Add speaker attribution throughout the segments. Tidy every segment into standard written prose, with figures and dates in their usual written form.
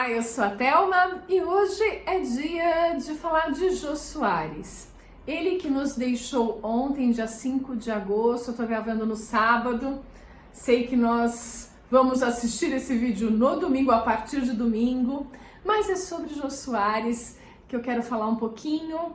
Speaker 1: Olá, eu sou a Thelma e hoje é dia de falar de Jô Soares. Ele que nos deixou ontem, dia 5 de agosto, eu tô gravando no sábado. Sei que nós vamos assistir esse vídeo no domingo, a partir de domingo, mas é sobre Jô Soares que eu quero falar um pouquinho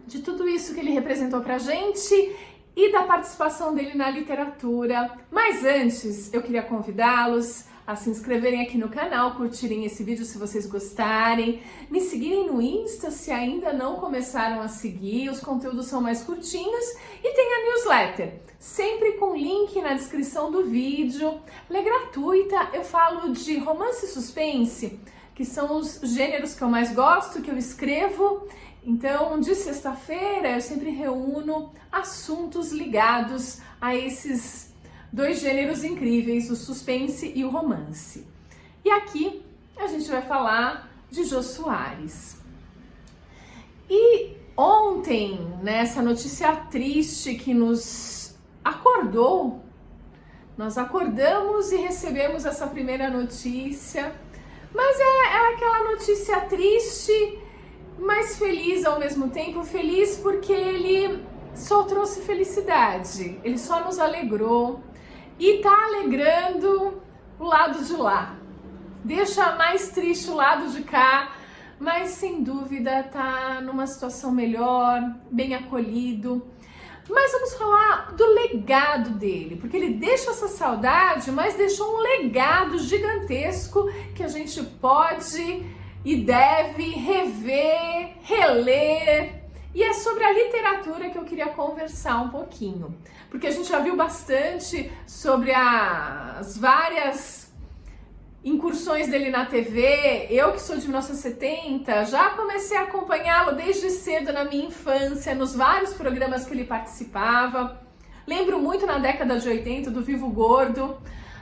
Speaker 1: de tudo isso que ele representou pra gente e da participação dele na literatura. Mas antes, eu queria convidá-los a se inscreverem aqui no canal, curtirem esse vídeo se vocês gostarem, me seguirem no Insta se ainda não começaram a seguir, os conteúdos são mais curtinhos e tem a newsletter, sempre com link na descrição do vídeo. Ela é gratuita, eu falo de romance e suspense, que são os gêneros que eu mais gosto, que eu escrevo. Então, de sexta-feira eu sempre reúno assuntos ligados a esses dois gêneros incríveis, o suspense e o romance. E aqui a gente vai falar de Jô Soares. E ontem, nessa notícia triste que nos acordou, nós acordamos e recebemos essa primeira notícia, mas é aquela notícia triste, mas feliz ao mesmo tempo. Feliz porque ele só trouxe felicidade, ele só nos alegrou. E tá alegrando o lado de lá. Deixa mais triste o lado de cá, mas sem dúvida tá numa situação melhor, bem acolhido. Mas vamos falar do legado dele, porque ele deixa essa saudade, mas deixou um legado gigantesco que a gente pode e deve rever, reler. E é sobre a literatura que eu queria conversar um pouquinho, porque a gente já viu bastante sobre as várias incursões dele na TV. Eu, que sou de 1970, já comecei a acompanhá-lo desde cedo na minha infância, nos vários programas que ele participava. Lembro muito na década de 80 do Vivo Gordo,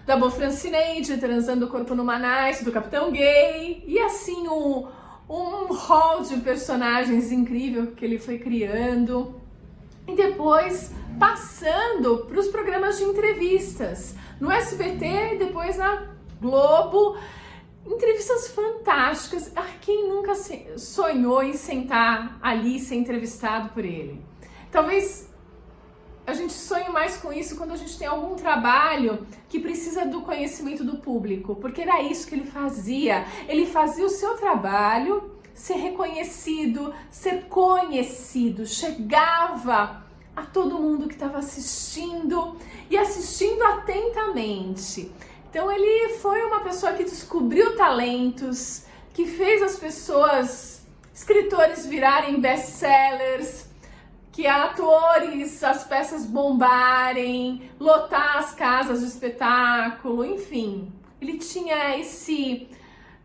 Speaker 1: da Bo Francineide, Transando o Corpo numa Nice, do Capitão Gay, e assim um hall de personagens incrível que ele foi criando. E depois passando para os programas de entrevistas no SBT e depois na Globo. Entrevistas fantásticas. Quem nunca sonhou em sentar ali e ser entrevistado por ele? Talvez a gente sonhe mais com isso quando a gente tem algum trabalho que precisa do conhecimento do público, porque era isso que ele fazia. Ele fazia o seu trabalho ser reconhecido, ser conhecido, chegava a todo mundo que estava assistindo e assistindo atentamente. Então ele foi uma pessoa que descobriu talentos, que fez as pessoas, escritores, virarem best-sellers, que atores, as peças bombarem, lotar as casas de espetáculo, enfim. Ele tinha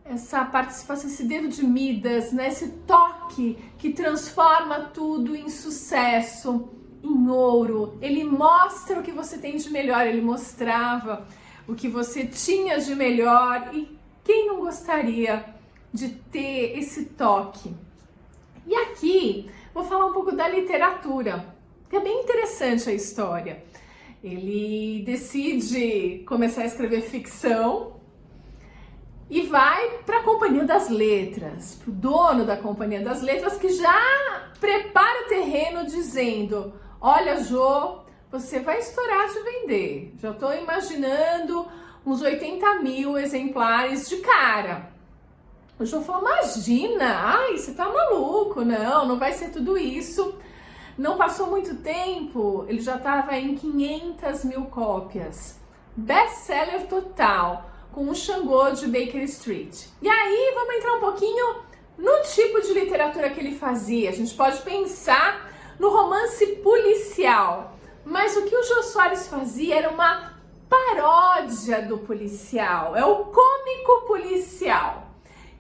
Speaker 1: essa participação, esse dedo de Midas, né? Esse toque que transforma tudo em sucesso, em ouro. Ele mostra o que você tem de melhor, ele mostrava o que você tinha de melhor. E quem não gostaria de ter esse toque? E aqui vou falar um pouco da literatura, que é bem interessante a história. Ele decide começar a escrever ficção e vai para a Companhia das Letras, para o dono da Companhia das Letras, que já prepara o terreno dizendo: olha, Jô, você vai estourar de vender. Já estou imaginando uns 80 mil exemplares de cara. O Jô falou: imagina, você tá maluco, não vai ser tudo isso. Não passou muito tempo, ele já estava em 500 mil cópias. Best-seller total, com o Xangô de Baker Street. E aí, vamos entrar um pouquinho no tipo de literatura que ele fazia. A gente pode pensar no romance policial, mas o que o Jô Soares fazia era uma paródia do policial, é o cômico policial.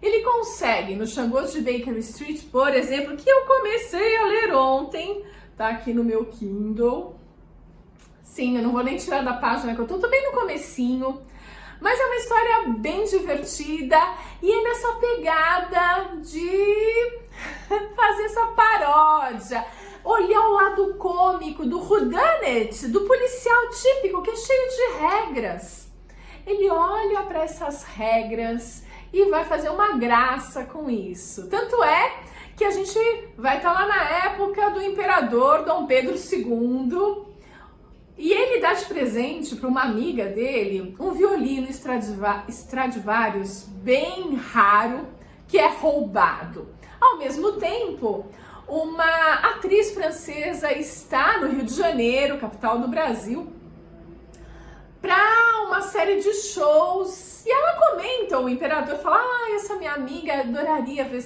Speaker 1: Ele consegue, no Xangô de Baker Street, por exemplo, que eu comecei a ler ontem, tá aqui no meu Kindle. Sim, eu não vou nem tirar da página que eu tô bem no comecinho, mas é uma história bem divertida e é nessa pegada de fazer essa paródia, olhar o lado cômico do whodunit, do policial típico que é cheio de regras. Ele olha para essas regras e vai fazer uma graça com isso. Tanto é que a gente vai estar lá na época do imperador Dom Pedro II e ele dá de presente para uma amiga dele um violino Stradivarius bem raro que é roubado. Ao mesmo tempo, uma atriz francesa está no Rio de Janeiro, capital do Brasil, para uma série de shows e ela comenta, o imperador fala, essa minha amiga adoraria ver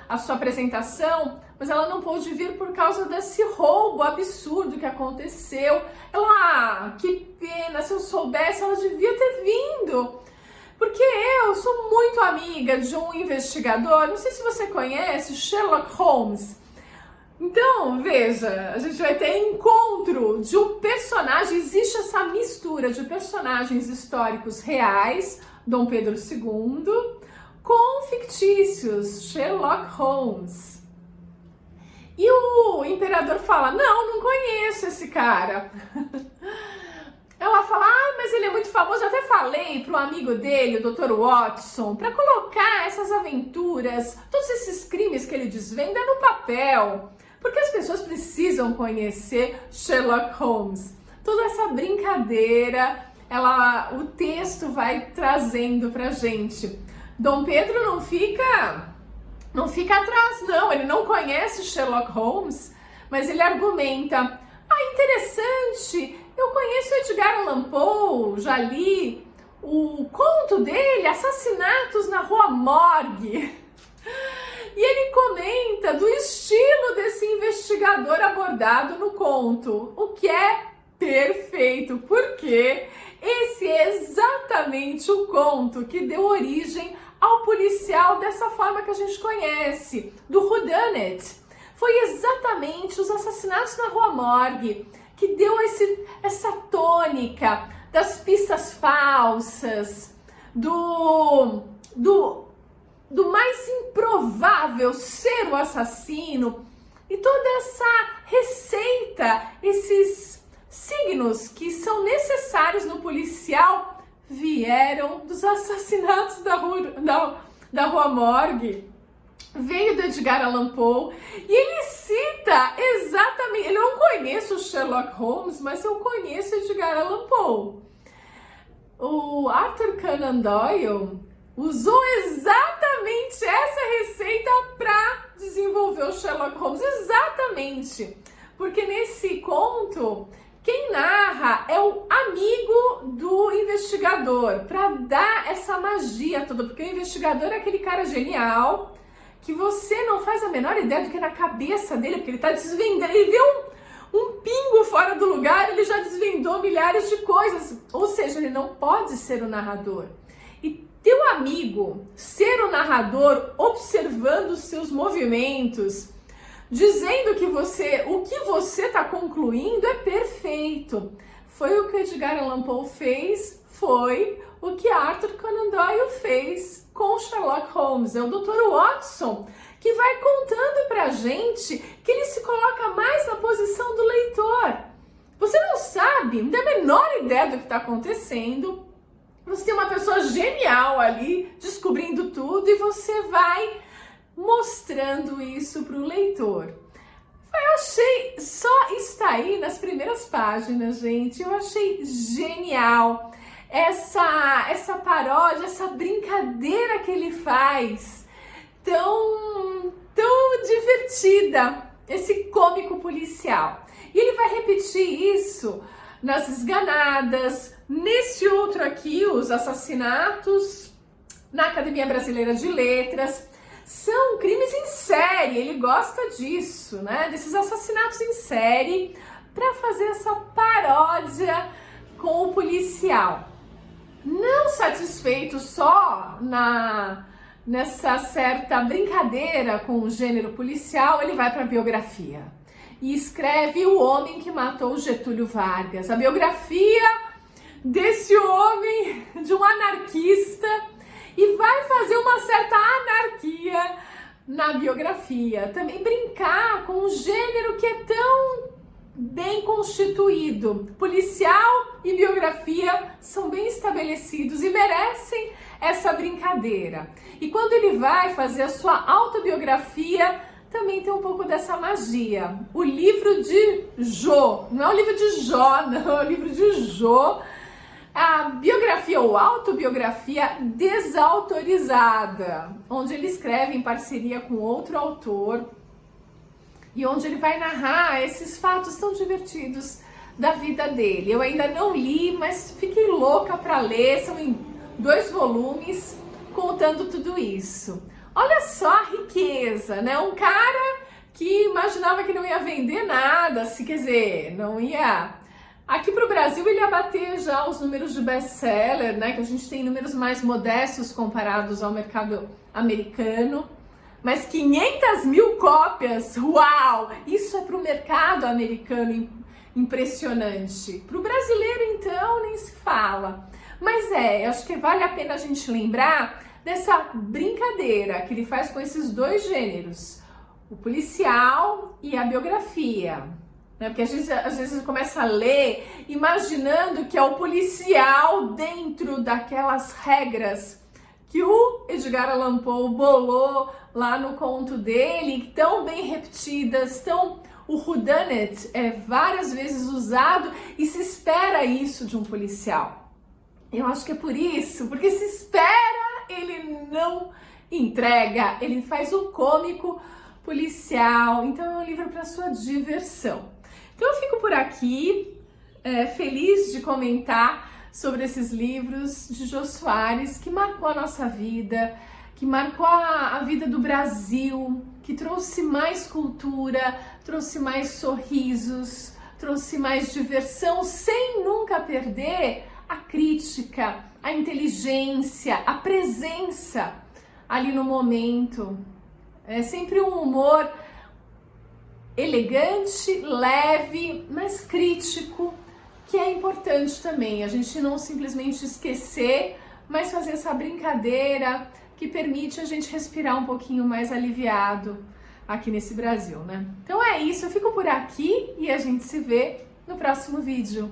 Speaker 1: a sua apresentação, mas ela não pôde vir por causa desse roubo absurdo que aconteceu. Ela, que pena, se eu soubesse ela devia ter vindo, porque eu sou muito amiga de um investigador, não sei se você conhece, Sherlock Holmes. Então, veja, a gente vai ter encontro de um personagem, existe essa mistura de personagens históricos reais, Dom Pedro II, com fictícios, Sherlock Holmes. E o imperador fala, não conheço esse cara. Ela fala, mas ele é muito famoso, eu até falei para o amigo dele, o Dr. Watson, para colocar essas aventuras, todos esses crimes que ele desvenda no papel. Porque as pessoas precisam conhecer Sherlock Holmes. Toda essa brincadeira, o texto vai trazendo pra gente. Dom Pedro não fica atrás, não. Ele não conhece Sherlock Holmes, mas ele argumenta, interessante, eu conheço Edgar Allan Poe, já li o conto dele, Assassinatos na Rua Morgue. E ele comenta do estilo desse investigador abordado no conto, o que é perfeito, porque esse é exatamente o conto que deu origem ao policial dessa forma que a gente conhece, do whodunit. Foi exatamente os Assassinatos na Rua Morgue que deu essa tônica das pistas falsas, do mais improvável ser o assassino e toda essa receita, esses signos que são necessários no policial vieram dos Assassinatos da Rua Morgue, veio do Edgar Allan Poe e ele cita exatamente, eu não conheço o Sherlock Holmes, mas eu conheço Edgar Allan Poe. O Arthur Conan Doyle usou exatamente essa receita para desenvolver o Sherlock Holmes, exatamente, porque nesse conto quem narra é o amigo do investigador, para dar essa magia toda, porque o investigador é aquele cara genial que você não faz a menor ideia do que é na cabeça dele, porque ele está desvendando, ele vê um pingo fora do lugar, ele já desvendou milhares de coisas, ou seja, ele não pode ser o narrador. E teu amigo ser o narrador, observando os seus movimentos, dizendo que o que você está concluindo é perfeito. Foi o que Edgar Allan Poe fez, foi o que Arthur Conan Doyle fez com Sherlock Holmes. É o Dr. Watson que vai contando pra gente que ele se coloca mais na posição do leitor. Você não sabe, não tem a menor ideia do que está acontecendo. Você tem uma pessoa genial ali, descobrindo tudo, e você vai mostrando isso para o leitor. Eu achei, só está aí nas primeiras páginas, gente, eu achei genial essa paródia, essa brincadeira que ele faz, tão divertida, esse cômico policial. E ele vai repetir isso nas Esganadas, nesse outro aqui, os Assassinatos, na Academia Brasileira de Letras. São crimes em série, ele gosta disso, né? Desses assassinatos em série, para fazer essa paródia com o policial. Não satisfeito só nessa certa brincadeira com o gênero policial, ele vai para a biografia e escreve O Homem que Matou Getúlio Vargas, a biografia desse homem, de um anarquista, e vai fazer uma certa anarquia na biografia. Também brincar com um gênero que é bem constituído. Policial e biografia são bem estabelecidos e merecem essa brincadeira. E quando ele vai fazer a sua autobiografia, também tem um pouco dessa magia. O livro de Jô, não é o livro de Jó, não, é o livro de Jô. A biografia ou autobiografia desautorizada, onde ele escreve em parceria com outro autor e onde ele vai narrar esses fatos tão divertidos da vida dele. Eu ainda não li, mas fiquei louca para ler, são em 2 volumes contando tudo isso. Olha só a riqueza, né? Um cara que imaginava que não ia vender nada, assim, quer dizer, não ia... Aqui para o Brasil ele ia bater já os números de best-seller, né? Que a gente tem números mais modestos comparados ao mercado americano. Mas 500.000 cópias, uau! Isso é para o mercado americano impressionante. Para o brasileiro, então, nem se fala. Mas acho que vale a pena a gente lembrar dessa brincadeira que ele faz com esses 2 gêneros, o policial e a biografia. Porque às vezes começa a ler imaginando que é o policial dentro daquelas regras que o Edgar Allan Poe bolou lá no conto dele, tão bem repetidas, o whodunit é várias vezes usado e se espera isso de um policial. Eu acho que é por isso, porque se espera, ele não entrega, ele faz o cômico policial, então é um livro para sua diversão. Então eu fico por aqui, feliz de comentar sobre esses livros de Jô Soares, que marcou a nossa vida, que marcou a vida do Brasil, que trouxe mais cultura, trouxe mais sorrisos, trouxe mais diversão, sem nunca perder a crítica, a inteligência, a presença ali no momento. É sempre um humor elegante, leve, mas crítico, que é importante também. A gente não simplesmente esquecer, mas fazer essa brincadeira que permite a gente respirar um pouquinho mais aliviado aqui nesse Brasil, né? Então é isso, eu fico por aqui e a gente se vê no próximo vídeo.